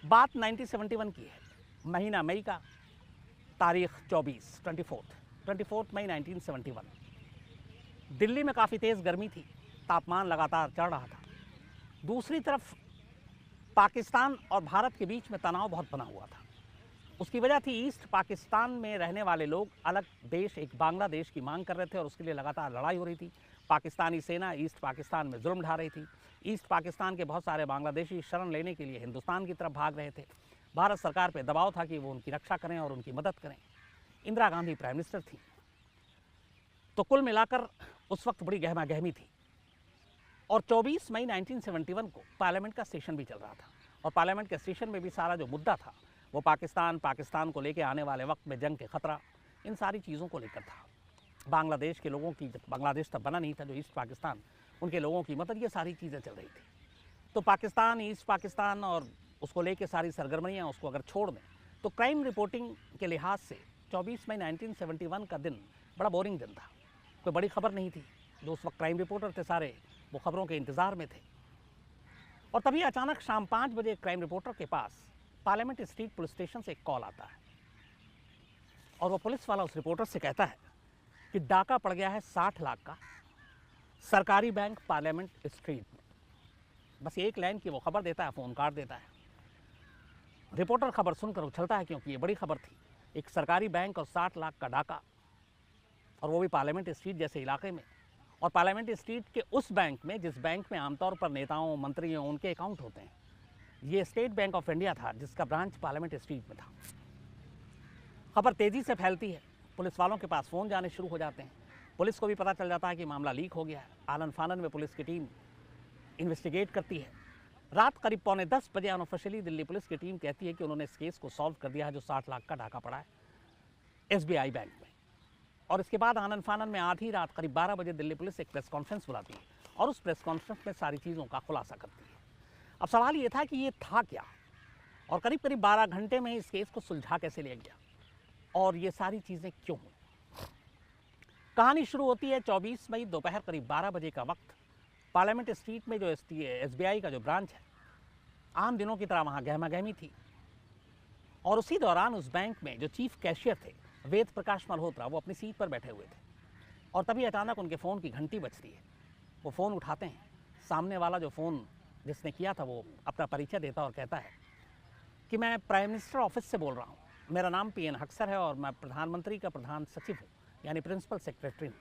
बात 1971 की है। महीना मई का, तारीख 24 मई 1971। दिल्ली में काफ़ी तेज़ गर्मी थी, तापमान लगातार चढ़ रहा था। दूसरी तरफ पाकिस्तान और भारत के बीच में तनाव बहुत बना हुआ था। उसकी वजह थी ईस्ट पाकिस्तान में रहने वाले लोग अलग देश, एक बांग्लादेश की मांग कर रहे थे और उसके लिए लगातार लड़ाई हो रही थी। पाकिस्तानी सेना ईस्ट पाकिस्तान में जुल्म ढा रही थी। ईस्ट पाकिस्तान के बहुत सारे बांग्लादेशी शरण लेने के लिए हिंदुस्तान की तरफ भाग रहे थे। भारत सरकार पर दबाव था कि वो उनकी रक्षा करें और उनकी मदद करें। इंदिरा गांधी प्राइम मिनिस्टर थी। तो कुल मिलाकर उस वक्त बड़ी गहमा गहमी थी। और 24 मई 1971 को पार्लियामेंट का सेशन भी चल रहा था और पार्लियामेंट के सेशन में भी सारा जो मुद्दा था वो पाकिस्तान को लेकर आने वाले वक्त में जंग के खतरा, इन सारी चीज़ों को लेकर था। बांग्लादेश के लोगों की, जब बांग्लादेश तब बना नहीं था, जो ईस्ट पाकिस्तान, उनके लोगों की मदद, ये सारी चीज़ें चल रही थी। तो पाकिस्तान, ईस्ट पाकिस्तान और उसको लेके सारी सरगर्मियाँ, उसको अगर छोड़ दें तो क्राइम रिपोर्टिंग के लिहाज से 24 मई 1971 का दिन बड़ा बोरिंग दिन था। कोई बड़ी खबर नहीं थी। जो उस वक्त क्राइम रिपोर्टर थे सारे, वो खबरों के इंतज़ार में थे। और तभी अचानक शाम 5 बजे क्राइम रिपोर्टर के पास पार्लियामेंट स्ट्रीट पुलिस स्टेशन से एक कॉल आता है और वो पुलिस वाला उस रिपोर्टर से कहता है कि डाका पड़ गया है 60 लाख का सरकारी बैंक पार्लियामेंट स्ट्रीट में। बस एक लाइन की वो खबर देता है, फ़ोन काट देता है। रिपोर्टर खबर सुनकर उछलता है क्योंकि ये बड़ी खबर थी। एक सरकारी बैंक और 60 लाख का डाका, और वो भी पार्लियामेंट स्ट्रीट जैसे इलाके में। और पार्लियामेंट स्ट्रीट के उस बैंक में, जिस बैंक में आमतौर पर नेताओं, मंत्रियों, उनके अकाउंट होते हैं। ये स्टेट बैंक ऑफ इंडिया था जिसका ब्रांच पार्लियामेंट स्ट्रीट में था। खबर तेज़ी से फैलती है, पुलिस वालों के पास फ़ोन जाने शुरू हो जाते हैं। पुलिस को भी पता चल जाता है कि मामला लीक हो गया है। आनन फानन में पुलिस की टीम इन्वेस्टिगेट करती है। रात करीब 9:45 बजे अनऑफिशियली दिल्ली पुलिस की टीम कहती है कि उन्होंने इस केस को सॉल्व कर दिया है, जो 60 लाख का डाका पड़ा है SBI बैंक में। और इसके बाद आनन फानन में आधी रात करीब 12 बजे दिल्ली पुलिस एक प्रेस कॉन्फ्रेंस बुलाती है और उस प्रेस कॉन्फ्रेंस में सारी चीज़ों का खुलासा करती है। अब सवाल ये था कि ये था क्या, और करीब करीब 12 घंटे में इस केस को सुलझा कैसे लिया गया, और ये सारी चीज़ें क्यों हुई। कहानी शुरू होती है 24 मई दोपहर करीब 12 बजे का वक्त। पार्लियामेंट स्ट्रीट में जो SBI का जो ब्रांच है, आम दिनों की तरह वहाँ गहमा गहमी थी। और उसी दौरान उस बैंक में जो चीफ कैशियर थे, वेद प्रकाश मल्होत्रा, वो अपनी सीट पर बैठे हुए थे। और तभी अचानक उनके फ़ोन की घंटी बजती है। वो फ़ोन उठाते हैं। सामने वाला जो फ़ोन जिसने किया था वो अपना परिचय देता और कहता है कि मैं प्राइम मिनिस्टर ऑफिस से बोल रहा हूँ, मेरा नाम PN हक्सर है और मैं प्रधानमंत्री का प्रधान सचिव हूँ, यानी प्रिंसिपल सेक्रेटरी हूँ।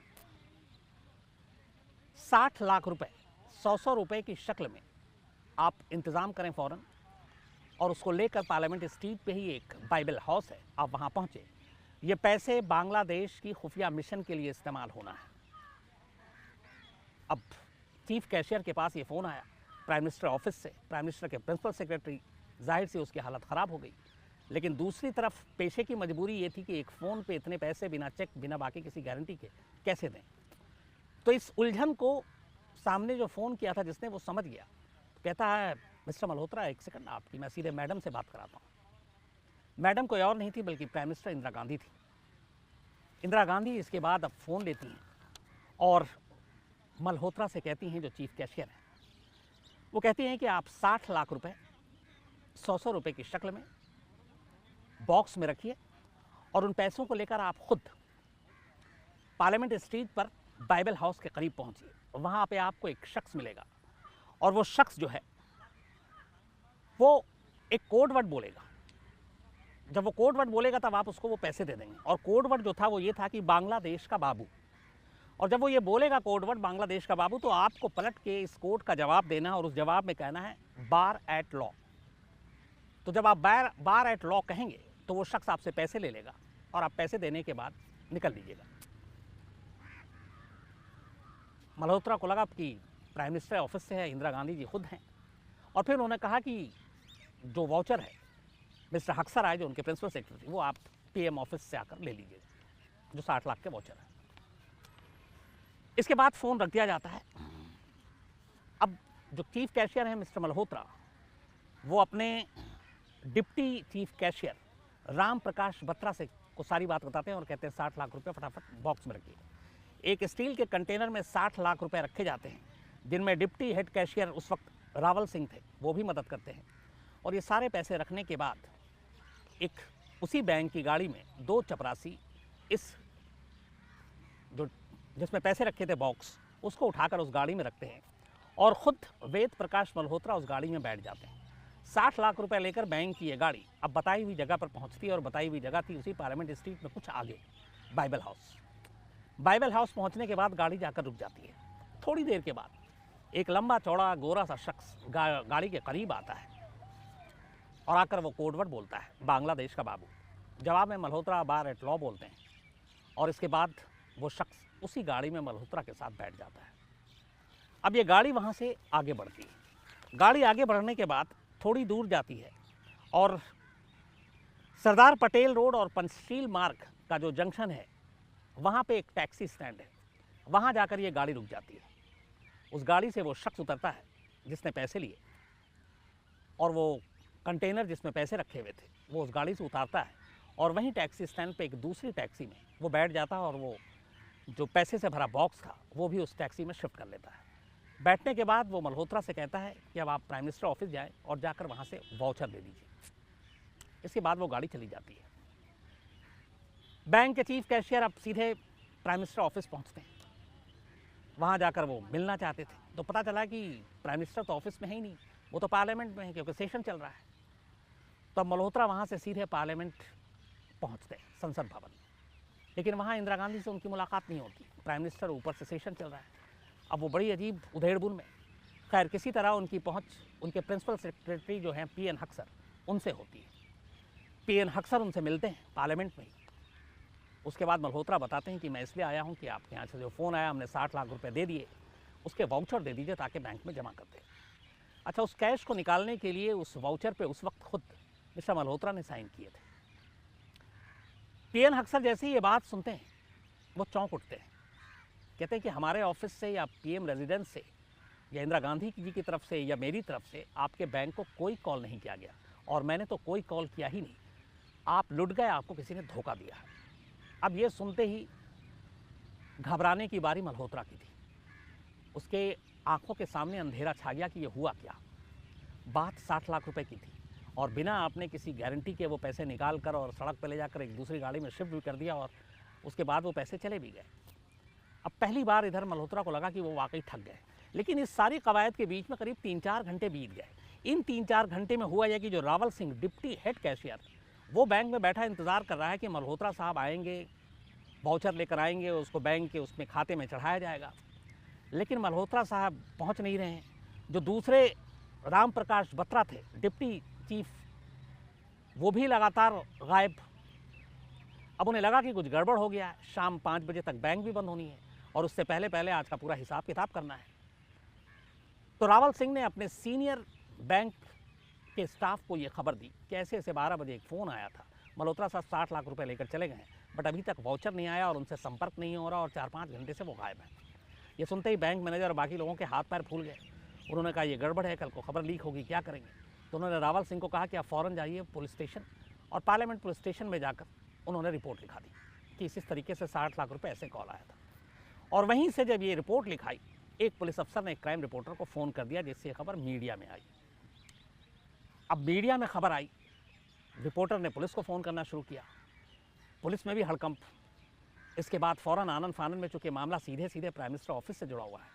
60 लाख रुपए 100 रुपए की शक्ल में आप इंतज़ाम करें फ़ौरन, और उसको लेकर पार्लियामेंट स्ट्रीट पे ही एक बाइबल हाउस है, आप वहाँ पहुँचे। ये पैसे बांग्लादेश की खुफिया मिशन के लिए इस्तेमाल होना है। अब चीफ कैशियर के पास ये फ़ोन आया प्राइम मिनिस्टर ऑफिस से, प्राइम मिनिस्टर के प्रिंसिपल सेक्रेटरी, जाहिर से उसकी हालत ख़राब हो गई। लेकिन दूसरी तरफ पेशे की मजबूरी ये थी कि एक फ़ोन पे इतने पैसे बिना चेक, बिना बाकी किसी गारंटी के कैसे दें। तो इस उलझन को सामने जो फ़ोन किया था जिसने, वो समझ गया। तो कहता है, मिस्टर मल्होत्रा एक सेकंड आपकी, मैं सीधे मैडम से बात कराता हूँ। मैडम कोई और नहीं थी बल्कि प्राइम मिनिस्टर इंदिरा गांधी थी। इंदिरा गांधी इसके बाद अब फ़ोन लेती हैं और मल्होत्रा से कहती हैं, जो चीफ कैशियर हैं, वो कहती हैं कि आप 60 लाख रुपए 100 रुपए की शक्ल में बॉक्स में रखिए और उन पैसों को लेकर आप खुद पार्लियामेंट स्ट्रीट पर बाइबल हाउस के करीब पहुंचिए। वहाँ पे आपको एक शख्स मिलेगा और वो शख्स जो है वो एक कोड वर्ड बोलेगा। जब वो कोड वर्ड बोलेगा तब आप उसको वो पैसे दे देंगे। और कोड वर्ड जो था वो ये था कि बांग्लादेश का बाबू। और जब वो ये बोलेगा कोड वर्ड बांग्लादेश का बाबू, तो आपको पलट के इस कोड का जवाब देना और उस जवाब में कहना है बार एट लॉ। तो जब आप बार एट लॉ कहेंगे तो वो शख्स आपसे पैसे ले लेगा और आप पैसे देने के बाद निकल लीजिएगा। मल्होत्रा को लगा कि प्राइम मिनिस्टर ऑफिस से है, इंदिरा गांधी जी खुद हैं। और फिर उन्होंने कहा कि जो वाउचर है, मिस्टर हक्सर आए जो उनके प्रिंसिपल सेक्रेटरी, वो आप PM ऑफिस से आकर ले लीजिएगा, जो 60 लाख के वाउचर है। इसके बाद फ़ोन रख दिया जाता है। अब जो चीफ कैशियर हैं मिस्टर मल्होत्रा, वो अपने deputy chief cashier Ram Prakash Batra से को सारी बात बताते हैं और कहते हैं 60 लाख रुपए फटाफट बॉक्स में रखिए। एक स्टील के कंटेनर में 60 लाख रुपए रखे जाते हैं, जिनमें डिप्टी हेड कैशियर उस वक्त रावल सिंह थे, वो भी मदद करते हैं। और ये सारे पैसे रखने के बाद एक उसी बैंक की गाड़ी में 2 चपरासी इस जो जिसमें पैसे रखे थे बॉक्स, उसको उठाकर उस गाड़ी में रखते हैं और ख़ुद वेद प्रकाश मल्होत्रा उस गाड़ी में बैठ जाते हैं। 60 लाख रुपए लेकर बैंक की ये गाड़ी अब बताई हुई जगह पर पहुंचती है और बताई हुई जगह थी उसी पार्लियामेंट स्ट्रीट में कुछ आगे बाइबल हाउस। बाइबल हाउस पहुंचने के बाद गाड़ी जाकर रुक जाती है। थोड़ी देर के बाद एक लंबा चौड़ा गोरा सा शख्स गाड़ी के करीब आता है और आकर वो कोडवर्ड बोलता है, बांग्लादेश का बाबू। जवाब में मल्होत्रा बार एट लॉ बोलते हैं और इसके बाद वो शख्स उसी गाड़ी में मल्होत्रा के साथ बैठ जाता है। अब ये गाड़ी वहाँ से आगे बढ़ती है। गाड़ी आगे बढ़ने के बाद थोड़ी दूर जाती है और सरदार पटेल रोड और पंचशील मार्ग का जो जंक्शन है वहाँ पे एक टैक्सी स्टैंड है, वहाँ जाकर ये गाड़ी रुक जाती है। उस गाड़ी से वो शख्स उतरता है जिसने पैसे लिए और वो कंटेनर जिसमें पैसे रखे हुए थे वो उस गाड़ी से उतारता है और वहीं टैक्सी स्टैंड पे एक दूसरी टैक्सी में वो बैठ जाता है और वो जो पैसे से भरा बॉक्स था वो भी उस टैक्सी में शिफ्ट कर लेता है। बैठने के बाद वो मल्होत्रा से कहता है कि अब आप प्राइम मिनिस्टर ऑफिस जाएं और जाकर वहाँ से वाउचर ले लीजिए। इसके बाद वो गाड़ी चली जाती है। बैंक के चीफ कैशियर अब सीधे प्राइम मिनिस्टर ऑफिस पहुँचते हैं। वहाँ जाकर वो मिलना चाहते थे तो पता चला कि प्राइम मिनिस्टर तो ऑफिस में है ही नहीं, वो तो पार्लियामेंट में है क्योंकि सेशन चल रहा है। तो अब मल्होत्रा वहाँ से सीधे पार्लियामेंट पहुँचते हैं, संसद भवन। लेकिन वहाँ इंदिरा गांधी से उनकी मुलाकात नहीं होती। प्राइम मिनिस्टर ऊपर से सेशन चल रहा है। अब वो बड़ी अजीब उधेड़बुन में, खैर किसी तरह उनकी पहुँच उनके प्रिंसिपल सेक्रेटरी जो हैं पीएन हक्सर, उनसे होती है। पीएन हक्सर उनसे मिलते हैं पार्लियामेंट में ही। उसके बाद मल्होत्रा बताते हैं कि मैं इसलिए आया हूँ कि आपके यहाँ से जो फ़ोन आया हमने 60 लाख रुपए दे दिए, उसके वाउचर दे दीजिए ताकि बैंक में जमा कर दें। अच्छा, उस कैश को निकालने के लिए उस वाउचर पे उस वक्त खुद मिस्टर मल्होत्रा ने साइन किए थे। पीएन हक्सर जैसे ही ये बात सुनते हैं वो चौंक उठते हैं। कहते हैं कि हमारे ऑफिस से या पीएम रेजिडेंस से या इंदिरा गांधी जी की तरफ से या मेरी तरफ से आपके बैंक को कोई कॉल नहीं किया गया और मैंने तो कोई कॉल किया ही नहीं। आप लुट गए, आपको किसी ने धोखा दिया है। अब ये सुनते ही घबराने की बारी मल्होत्रा की थी। उसके आंखों के सामने अंधेरा छा गया कि ये हुआ क्या। बात 60 लाख रुपए की थी और बिना आपने किसी गारंटी के वो पैसे निकाल कर और सड़क पर ले जाकर एक दूसरी गाड़ी में शिफ्ट भी कर दिया और उसके बाद वो पैसे चले भी गए। अब पहली बार इधर मल्होत्रा को लगा कि वो वाकई ठग गए। लेकिन इस सारी कवायद के बीच में करीब 3-4 घंटे बीत गए। इन 3-4 घंटे में हुआ यह कि जो Rawal Singh deputy head cashier वो बैंक में बैठा इंतज़ार कर रहा है कि मल्होत्रा साहब आएंगे, वाउचर लेकर आएंगे, उसको बैंक के उसमें खाते में चढ़ाया जाएगा। लेकिन मल्होत्रा साहब पहुंच नहीं रहे हैं। जो दूसरे राम प्रकाश बत्रा थे डिप्टी चीफ, वो भी लगातार गायब। अब उन्हें लगा कि कुछ गड़बड़ हो गया है। शाम 5 बजे तक बैंक भी बंद होनी है और उससे पहले पहले आज का पूरा हिसाब किताब करना है। तो रावल सिंह ने अपने सीनियर बैंक के स्टाफ को ये खबर दी कि ऐसे ऐसे 12 बजे एक फ़ोन आया था, मल्होत्रा साहब 60 लाख रुपए लेकर चले गए हैं, बट अभी तक वाउचर नहीं आया और उनसे संपर्क नहीं हो रहा और 4-5 घंटे से वो गायब है। ये सुनते ही बैंक मैनेजर और बाकी लोगों के हाथ पैर फूल गए। उन्होंने कहा ये गड़बड़ है, कल को खबर लीक होगी, क्या करेंगे। तो उन्होंने रावल सिंह को कहा कि आप फ़ौरन जाइए पुलिस स्टेशन, और पार्लियामेंट पुलिस स्टेशन में जाकर उन्होंने रिपोर्ट लिखा दी कि इस तरीके से 60 लाख रुपए ऐसे कॉल आया था। और वहीं से जब ये रिपोर्ट लिखाई, एक पुलिस अफसर ने एक क्राइम रिपोर्टर को फ़ोन कर दिया, जिससे ये खबर मीडिया में आई। अब मीडिया में खबर आई, रिपोर्टर ने पुलिस को फ़ोन करना शुरू किया, पुलिस में भी हड़कंप। इसके बाद फ़ौरन आनन फानन में, चूंकि मामला सीधे सीधे प्राइम मिनिस्टर ऑफिस से जुड़ा हुआ है,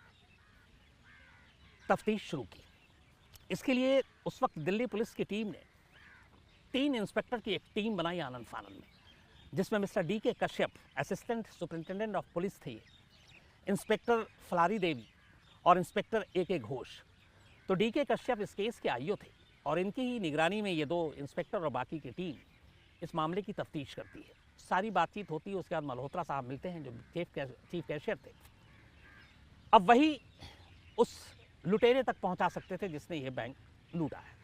तफ्तीश शुरू की। इसके लिए उस वक्त दिल्ली पुलिस की टीम ने 3 इंस्पेक्टर की एक टीम बनाई आनन फानन में, जिसमें mister DK. Kashyap assistant superintendent of police थे, इंस्पेक्टर फलारी देवी और इंस्पेक्टर ए.के. घोष। तो डी.के. कश्यप इस केस के आईओ थे और इनकी ही निगरानी में ये 2 इंस्पेक्टर और बाकी की टीम इस मामले की तफ्तीश करती है। सारी बातचीत होती है। उसके बाद मल्होत्रा साहब मिलते हैं जो चीफ कैशियर थे। अब वही उस लुटेरे तक पहुंचा सकते थे जिसने ये बैंक लूटा है।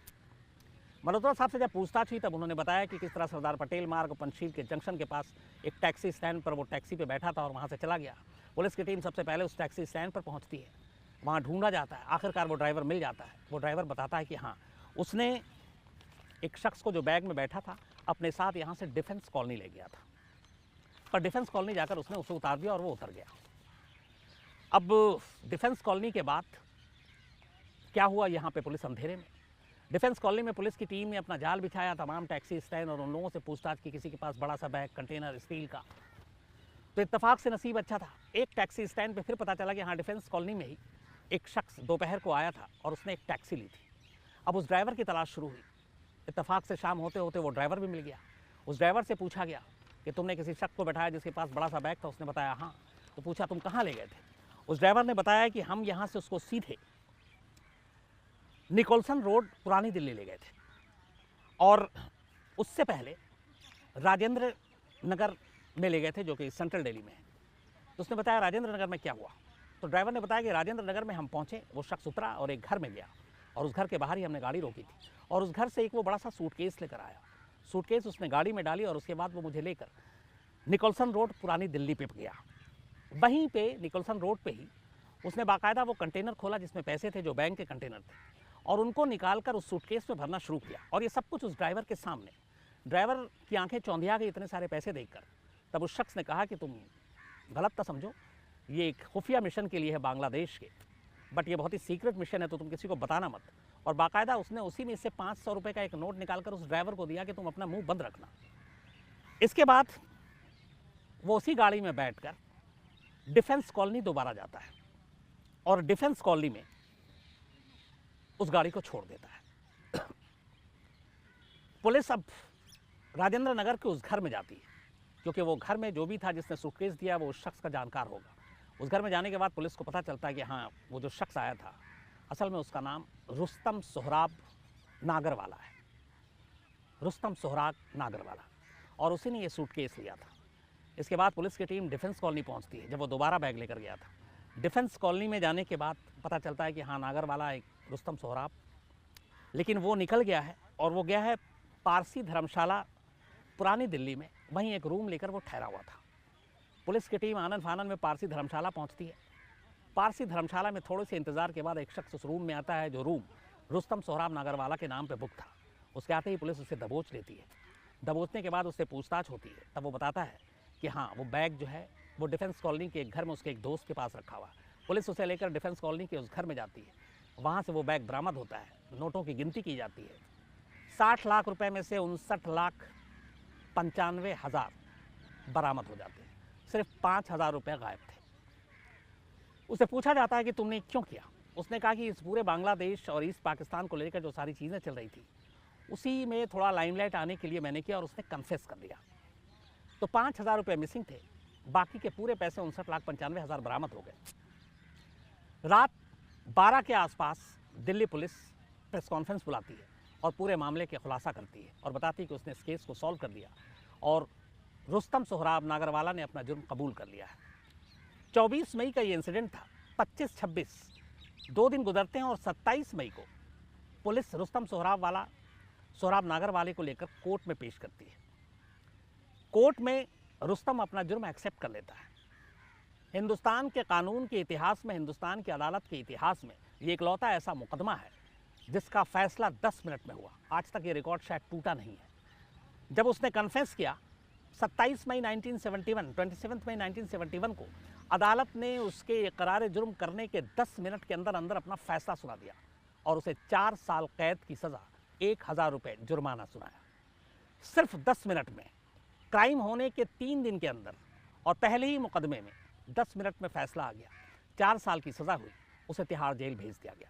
मल्होत्रा साहब से जब पूछताछ हुई तब उन्होंने बताया कि किस तरह सरदार पटेल मार्ग पंचशील के जंक्शन के पास एक टैक्सी स्टैंड पर वो टैक्सी पे बैठा था और वहाँ से चला गया। पुलिस की टीम सबसे पहले उस टैक्सी स्टैंड पर पहुँचती है, वहाँ ढूंढा जाता है, आखिरकार वो ड्राइवर मिल जाता है। वो ड्राइवर बताता है कि हाँ, उसने एक शख्स को जो बैग में बैठा था अपने साथ यहाँ से डिफेंस कॉलोनी ले गया था, पर डिफेंस कॉलोनी जाकर उसने उसे उतार दिया और वो उतर गया। अब डिफेंस कॉलोनी के बाद क्या हुआ, यहाँ पे पुलिस अंधेरे में, डिफेंस कॉलोनी में पुलिस की टीम ने अपना जाल बिछाया, तमाम टैक्सी स्टैंड और उन लोगों से पूछताछ की, किसी के पास बड़ा सा बैग, कंटेनर स्टील का। तो इत्तेफाक से नसीब अच्छा था, एक टैक्सी स्टैंड पे फिर पता चला कि हाँ, डिफेंस कॉलोनी में ही एक शख्स दोपहर को आया था और उसने एक टैक्सी ली थी। अब उस ड्राइवर की तलाश शुरू हुई। इत्तेफाक से शाम होते होते वो ड्राइवर भी मिल गया। उस ड्राइवर से पूछा गया कि तुमने किसी शख्स को बैठाया जिसके पास बड़ा सा बैग था? उसने बताया हाँ। तो पूछा तुम कहाँ ले गए थे? उस ड्राइवर ने बताया कि हम यहाँ से उसको सीधे निकोलसन रोड पुरानी दिल्ली ले गए थे और उससे पहले राजेंद्र नगर में ले गए थे, जो कि सेंट्रल दिल्ली में है। तो उसने बताया राजेंद्र नगर में क्या हुआ? तो ड्राइवर ने बताया कि राजेंद्र नगर में हम पहुँचे, वो शख्स उतरा और एक घर में गया और उस घर के बाहर ही हमने गाड़ी रोकी थी और उस घर से एक वो बड़ा सा सूटकेस लेकर आया। सूटकेस उसने गाड़ी में डाली और उसके बाद वो मुझे लेकर निकोलसन रोड पुरानी दिल्ली पे गया। वहीं पे निकोलसन रोड पे ही उसने बाकायदा वो कंटेनर खोला जिसमें पैसे थे, जो बैंक के कंटेनर थे, और उनको निकालकर उस सूटकेस में भरना शुरू किया। और ये सब कुछ उस ड्राइवर के सामने। ड्राइवर की आंखें चौंधिया गई इतने सारे पैसे देखकर। तब उस शख्स ने कहा कि तुम गलत ना समझो, ये एक खुफिया मिशन के लिए है बांग्लादेश के, बट ये बहुत ही सीक्रेट मिशन है, तो तुम किसी को बताना मत। और बाकायदा उसने उसी में से 500 रुपये का एक नोट निकालकर उस ड्राइवर को दिया कि तुम अपना मुंह बंद रखना। इसके बाद वो उसी गाड़ी में बैठकर डिफेंस कॉलोनी दोबारा जाता है और डिफेंस कॉलोनी में उस गाड़ी को छोड़ देता है। पुलिस अब राजेंद्र नगर के उस घर में जाती है, क्योंकि वो घर में जो भी था जिसने सूटकेस दिया वो उस शख्स का जानकार होगा। उस घर में जाने के बाद पुलिस को पता चलता है कि हाँ, वो जो शख्स आया था असल में उसका नाम रुस्तम सोहराब नागरवाला है। रुस्तम सोहराब नागरवाला, और उसी ने ये सूटकेस लिया था। इसके बाद पुलिस की टीम डिफेंस कॉलोनी पहुंचती है, जब वो दोबारा बैग लेकर गया था। डिफेंस कॉलोनी में जाने के बाद पता चलता है कि हाँ, नागरवाला एक रुस्तम सोहराब, लेकिन वो निकल गया है और वो गया है पारसी धर्मशाला पुरानी दिल्ली में। वहीं एक रूम लेकर वो ठहरा हुआ था। पुलिस की टीम आनन फानन में पारसी धर्मशाला पहुंचती है। पारसी धर्मशाला में थोड़े से इंतजार के बाद एक शख्स उस रूम में आता है, जो रूम रुस्तम सोहराब नागरवाला के नाम पे बुक था। उसके आते ही पुलिस उसे दबोच लेती है। दबोचने के बाद उससे पूछताछ होती है, तब वो बताता है कि हाँ, वो बैग जो है वो डिफेंस कॉलोनी के एक घर में उसके एक दोस्त के पास रखा हुआ है। पुलिस उसे लेकर डिफेंस कॉलोनी के उस घर में जाती है। वहाँ से वो बैग बरामद होता है। नोटों की गिनती की जाती है। 60 लाख रुपए में से 59,95,000 बरामद हो जाते हैं। सिर्फ 5,000 रुपये गायब थे। उसे पूछा जाता है कि तुमने क्यों किया? उसने कहा कि इस पूरे बांग्लादेश और ईस्ट पाकिस्तान को लेकर जो सारी चीज़ें चल रही थी उसी में थोड़ा लाइमलाइट आने के लिए मैंने किया, और उसने कन्फेस कर दिया। तो 5,000 रुपये मिसिंग थे, बाकी के पूरे पैसे 59,95,000 बरामद हो गए। रात 12 के आसपास दिल्ली पुलिस प्रेस कॉन्फ्रेंस बुलाती है और पूरे मामले के खुलासा करती है और बताती है कि उसने इस केस को सॉल्व कर दिया और रुस्तम सोहराब नागरवाला ने अपना जुर्म कबूल कर लिया है। 24 मई का ये इंसिडेंट था। 25-26 2 दिन गुजरते हैं और 27 मई को पुलिस रुस्तम सोहराब नागरवाले को लेकर कोर्ट में पेश करती है। कोर्ट में रुस्तम अपना जुर्म एक्सेप्ट कर लेता है। हिंदुस्तान के कानून के इतिहास में, हिंदुस्तान की अदालत के इतिहास में ये इकलौता ऐसा मुकदमा है जिसका फैसला 10 मिनट में हुआ। आज तक ये रिकॉर्ड शायद टूटा नहीं है। जब उसने कन्फेस किया 27 मई 1971 को अदालत ने उसके इकरार जुर्म करने के 10 मिनट के अंदर अंदर अपना फैसला सुना दिया और उसे 4 साल कैद की सज़ा, 1,000 रुपये जुर्माना सुनाया। सिर्फ 10 मिनट में, क्राइम होने के 3 दिन के अंदर और पहले ही मुकदमे में 10 मिनट में फैसला आ गया। 4 साल की सज़ा हुई, उसे तिहाड़ जेल भेज दिया गया।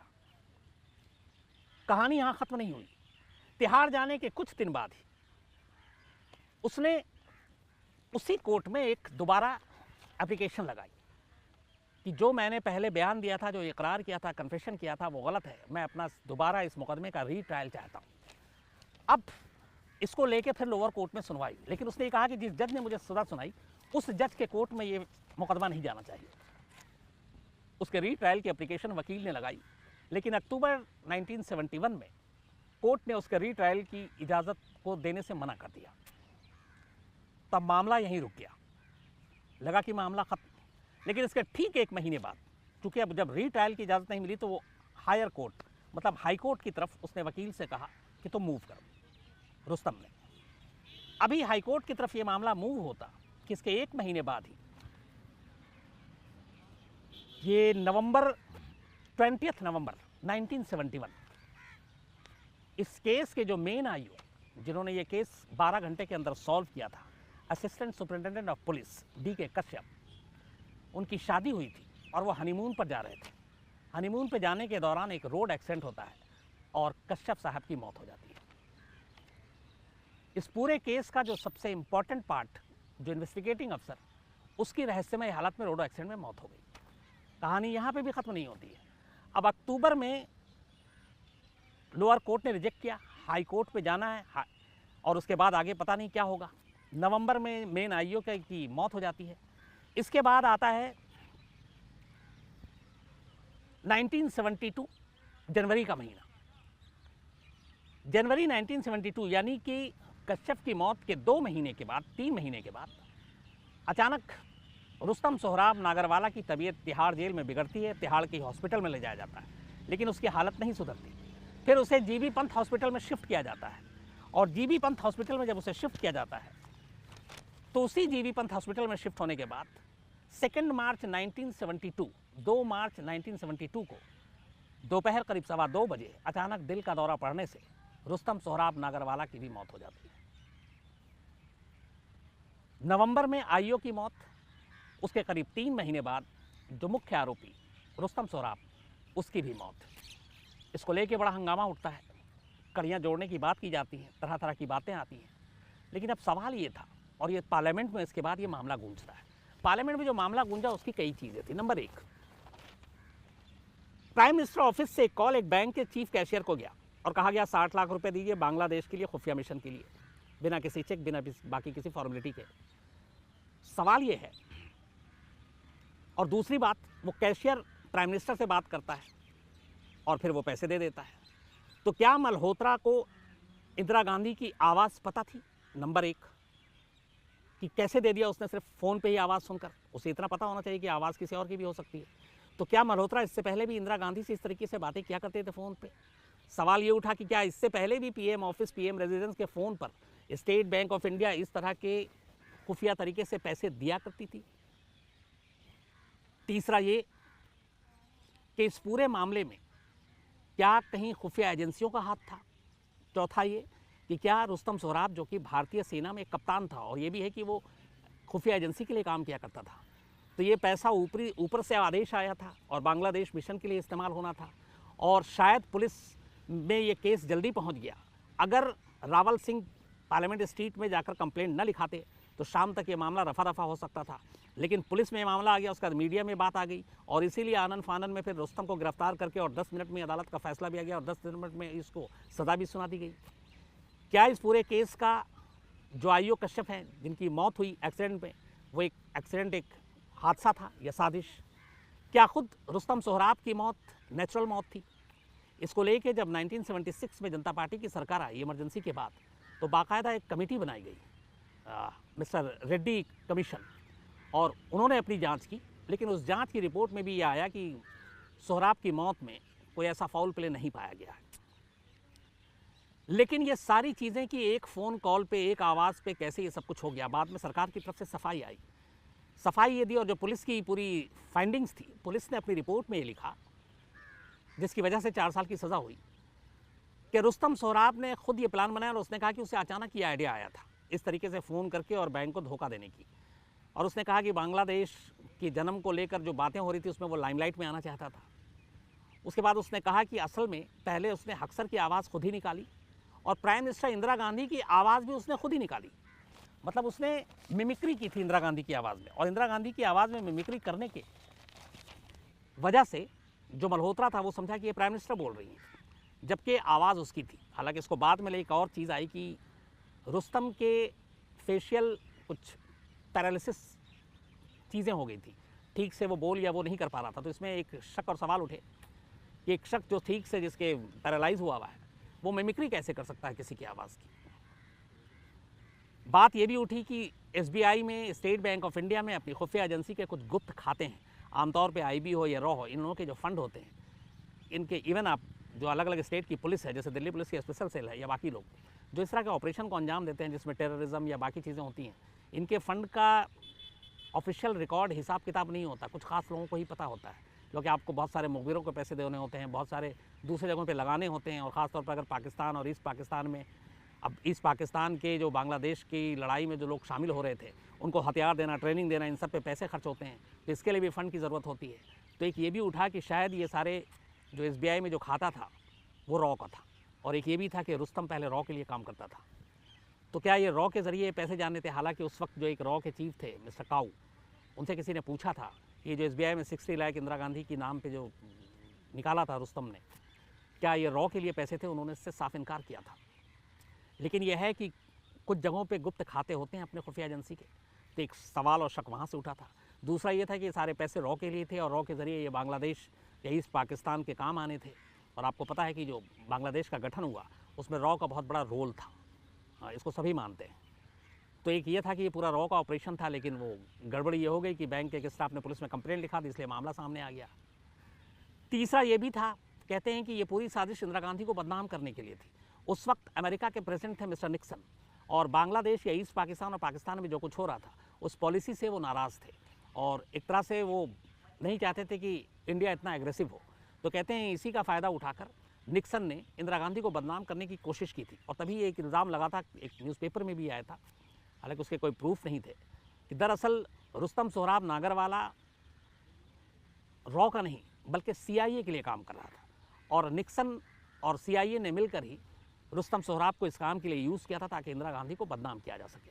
कहानी यहाँ ख़त्म नहीं हुई। तिहाड़ जाने के कुछ दिन बाद ही उसने उसी कोर्ट में एक दोबारा एप्लीकेशन लगाई कि जो मैंने पहले बयान दिया था, जो इकरार किया था, कन्फेशन किया था, वो गलत है। मैं अपना दोबारा इस मुकदमे का रीट्रायल चाहता हूँ। अब इसको लेके फिर लोअर कोर्ट में सुनवाई, लेकिन उसने कहा कि जिस जज ने मुझे सज़ा सुनाई उस जज के कोर्ट में ये मुकदमा नहीं जाना चाहिए। उसके रीट्रायल की एप्लीकेशन वकील ने लगाई, लेकिन अक्टूबर 1971 में कोर्ट ने उसके रीट्रायल की इजाज़त को देने से मना कर दिया। तब मामला यहीं रुक गया। लगा कि मामला खत्म। लेकिन इसके ठीक 1 महीने बाद, क्योंकि अब जब रीट्रायल की इजाज़त नहीं मिली, तो वो हायर कोर्ट मतलब हाई कोर्ट की तरफ उसने वकील से कहा कि तुम मूव करो। रुस्तम ने अभी हाई कोर्ट की तरफ ये मामला मूव होता कि इसके 1 महीने बाद ही ये 20 नवंबर 1971 इस केस के जो मेन आईओ जिन्होंने ये केस 12 घंटे के अंदर सॉल्व किया था, assistant superintendent of police DK Kashyap, उनकी शादी हुई थी और वो हनीमून पर जा रहे थे। हनीमून पर जाने के दौरान एक रोड एक्सीडेंट होता है और कश्यप साहब की मौत हो जाती है। इस पूरे केस का जो सबसे इम्पॉर्टेंट पार्ट, जो इन्वेस्टिगेटिंग अफसर, उसकी रहस्यमय हालत में रोड एक्सीडेंट में मौत हो गई। कहानी यहाँ पे भी ख़त्म नहीं होती है। अब अक्टूबर में लोअर कोर्ट ने रिजेक्ट किया, हाई कोर्ट पे जाना है और उसके बाद आगे पता नहीं क्या होगा। नवंबर में मेन आईओ की मौत हो जाती है। इसके बाद आता है 1972 जनवरी का महीना। जनवरी 1972 यानी कि कश्यप की मौत के 2 महीने के बाद, 3 महीने के बाद अचानक रुस्तम सोहराब नागरवाला की तबीयत तिहाड़ जेल में बिगड़ती है। तिहाड़ के हॉस्पिटल में ले जाया जाता है, लेकिन उसकी हालत नहीं सुधरती। फिर उसे जीबी पंत हॉस्पिटल में शिफ्ट किया जाता है और जीबी पंत हॉस्पिटल में जब उसे शिफ्ट किया जाता है तो उसी जीबी पंत हॉस्पिटल में शिफ्ट होने के बाद 2 मार्च 1972, 2 मार्च 1972 को दोपहर करीब 2:15 बजे अचानक दिल का दौरा पड़ने से रुस्तम सोहराब नागरवाला की भी मौत हो जाती है। नवंबर में आईओ की मौत, उसके करीब 3 महीने बाद जो मुख्य आरोपी रुस्तम सोहराब, उसकी भी मौत। इसको लेके बड़ा हंगामा उठता है, कड़ियाँ जोड़ने की बात की जाती हैं, तरह तरह की बातें आती हैं। लेकिन अब सवाल ये था, और ये पार्लियामेंट में इसके बाद ये मामला गूंजता है। पार्लियामेंट में जो मामला गूंजा उसकी कई चीज़ें थी। नंबर 1, प्राइम मिनिस्टर ऑफिस से एक कॉल एक बैंक के चीफ कैशियर को गया और कहा गया 60 लाख रुपए दीजिए बांग्लादेश के लिए, खुफिया मिशन के लिए, बिना किसी चेक, बिना बाकी किसी फॉर्मेलिटी के। सवाल ये है, और दूसरी बात, वो कैशियर प्राइम मिनिस्टर से बात करता है और फिर वो पैसे दे देता है। तो क्या मल्होत्रा को इंदिरा गांधी की आवाज़ पता थी? नंबर 1, कि कैसे दे दिया उसने सिर्फ फ़ोन पे ही आवाज़ सुनकर? उसे इतना पता होना चाहिए कि आवाज़ किसी और की भी हो सकती है। तो क्या मल्होत्रा इससे पहले भी इंदिरा गांधी से इस तरीके से बातें किया करते थे फ़ोन पे? सवाल ये उठा कि क्या इससे पहले भी पीएम ऑफिस, पीएम रेजिडेंस के फ़ोन पर स्टेट बैंक ऑफ इंडिया इस तरह के खुफिया तरीके से पैसे दिया करती थी? तीसरा ये कि इस पूरे मामले में क्या कहीं खुफिया एजेंसियों का हाथ था? चौथा ये कि क्या रुस्तम सोहराब, जो कि भारतीय सेना में कप्तान था, और ये भी है कि वो खुफिया एजेंसी के लिए काम किया करता था, तो ये पैसा ऊपर से आदेश आया था और बांग्लादेश मिशन के लिए इस्तेमाल होना था, और शायद पुलिस में ये केस जल्दी पहुंच गया। अगर रावल सिंह पार्लियामेंट स्ट्रीट में जाकर कंप्लेंट न लिखाते तो शाम तक ये मामला रफा दफा हो सकता था। लेकिन पुलिस में मामला आ गया, उसके बाद मीडिया में बात आ गई, और इसीलिए आनन फानन में फिर रुस्तम को गिरफ्तार करके और 10 मिनट में अदालत का फैसला भी आ गया और 10 मिनट में इसको सज़ा भी सुना दी गई। क्या इस पूरे केस का जो आईओ कश्यप हैं, जिनकी मौत हुई एक्सीडेंट में, वो एक एक्सीडेंट, एक हादसा था या साजिश? क्या खुद रुस्तम सोहराब की मौत नेचुरल मौत थी? इसको लेके जब 1976 में जनता पार्टी की सरकार आई इमरजेंसी के बाद, तो बाकायदा एक कमेटी बनाई गई, मिस्टर रेड्डी कमीशन, और उन्होंने अपनी जांच की। लेकिन उस जांच की रिपोर्ट में भी ये आया कि सोहराब की मौत में कोई ऐसा फाउल प्ले नहीं पाया गया है। लेकिन ये सारी चीज़ें कि एक फ़ोन कॉल पे, एक आवाज़ पे कैसे ये सब कुछ हो गया, बाद में सरकार की तरफ से सफाई आई। सफाई ये दी, और जो पुलिस की पूरी फाइंडिंग्स थी, पुलिस ने अपनी रिपोर्ट में ये लिखा, जिसकी वजह से 4 साल की सज़ा हुई, कि रुस्तम सोहराब ने खुद ये प्लान बनाया और उसने कहा कि उसे अचानक ये आइडिया आया था इस तरीके से फ़ोन करके और बैंक को धोखा देने की। और उसने कहा कि बांग्लादेश की जन्म को लेकर जो बातें हो रही थी उसमें वो लाइमलाइट में आना चाहता था। उसके बाद उसने कहा कि असल में पहले उसने हक्सर की आवाज़ खुद ही निकाली और प्राइम मिनिस्टर इंदिरा गांधी की आवाज़ भी उसने खुद ही निकाली। मतलब उसने मिमिक्री की थी इंदिरा गांधी की आवाज़ में, और इंदिरा गांधी की आवाज़ में मिमिक्री करने के वजह से जो मल्होत्रा था वो समझा कि ये प्राइम मिनिस्टर बोल रही है, जबकि आवाज़ उसकी थी। हालांकि इसको बाद में एक और चीज़ आई कि रुस्तम के फेशियल कुछ पैरालिसिस चीज़ें हो गई थी, ठीक से वो बोल या वो नहीं कर पा रहा था। तो इसमें एक शक और सवाल उठे कि एक शख्स जो ठीक से, जिसके पैरालाइज हुआ है, वो मिमिक्री कैसे कर सकता है किसी की आवाज़ की। बात ये भी उठी कि एसबीआई में, स्टेट बैंक ऑफ इंडिया में अपनी खुफिया एजेंसी के कुछ गुप्त खाते हैं। आमतौर पे आईबी हो या रॉ हो, इन लोगों के जो फंड होते हैं, इनके इवन आप जो अलग अलग स्टेट की पुलिस है, जैसे दिल्ली पुलिस की स्पेशल सेल है या बाकी लोग जो इस तरह के ऑपरेशन को अंजाम देते हैं जिसमें टेररिज्म या बाकी चीज़ें होती हैं, इनके फ़ंड का ऑफिशियल रिकॉर्ड, हिसाब किताब नहीं होता, कुछ खास लोगों को ही पता होता है। क्योंकि आपको बहुत सारे मुखबिरों को पैसे देने होते हैं, बहुत सारे दूसरे जगहों पे लगाने होते हैं, और ख़ासतौर पर अगर पाकिस्तान और ईस्ट पाकिस्तान में, अब ईस्ट पाकिस्तान के जो बांग्लादेश की लड़ाई में जो लोग शामिल हो रहे थे उनको हथियार देना, ट्रेनिंग देना, इन सब पे पैसे खर्च होते हैं, तो इसके लिए भी फ़ंड की ज़रूरत होती है। तो एक ये भी उठा कि शायद ये सारे जो SBI में जो खाता था वो रॉ का था, और एक ये भी था कि रुस्तम पहले रॉ के लिए काम करता था। तो क्या ये रॉ के ज़रिए पैसे जाने थे? हालांकि उस वक्त जो एक रॉ के चीफ थे मिस्टर काऊ, उनसे किसी ने पूछा था कि जो SBI में 60 लाख इंदिरा गांधी की नाम पे जो निकाला था रुस्तम ने, क्या ये रॉ के लिए पैसे थे? उन्होंने इससे साफ इनकार किया था। लेकिन यह है कि कुछ जगहों पे गुप्त खाते होते हैं अपने खुफिया एजेंसी के, तो एक सवाल और शक वहाँ से उठा था। दूसरा ये था कि ये सारे पैसे रॉ के लिए थे, और रॉ के ज़रिए ये बांग्लादेश या ईस्ट पाकिस्तान के काम आने थे। और आपको पता है कि जो बांग्लादेश का गठन हुआ उसमें रॉ का बहुत बड़ा रोल था, इसको सभी मानते हैं। तो एक ये था कि ये पूरा रॉ का ऑपरेशन था, लेकिन वो गड़बड़ी ये हो गई कि बैंक के एक स्टाफ ने पुलिस में कंप्लेंट लिखा दी, इसलिए मामला सामने आ गया। तीसरा ये भी था, कहते हैं कि ये पूरी साजिश इंदिरा गांधी को बदनाम करने के लिए थी। उस वक्त अमेरिका के प्रेसिडेंट थे मिस्टर निक्सन, और बांग्लादेश या ईस्ट पाकिस्तान और पाकिस्तान में जो कुछ हो रहा था उस पॉलिसी से वो नाराज़ थे, और एक तरह से वो नहीं चाहते थे कि इंडिया इतना एग्रेसिव हो। तो कहते हैं इसी का फ़ायदा उठाकर निक्सन ने इंदिरा गांधी को बदनाम करने की कोशिश की थी, और तभी एक इल्ज़ाम लगा था, एक न्यूज़पेपर में भी आया था, हालांकि उसके कोई प्रूफ नहीं थे, कि दरअसल रुस्तम सोहराब नागरवाला रॉ का नहीं बल्कि CIA के लिए काम कर रहा था, और निक्सन और CIA ने मिलकर ही रुस्तम सोहराब को इस काम के लिए यूज़ किया था ताकि इंदिरा गांधी को बदनाम किया जा सके।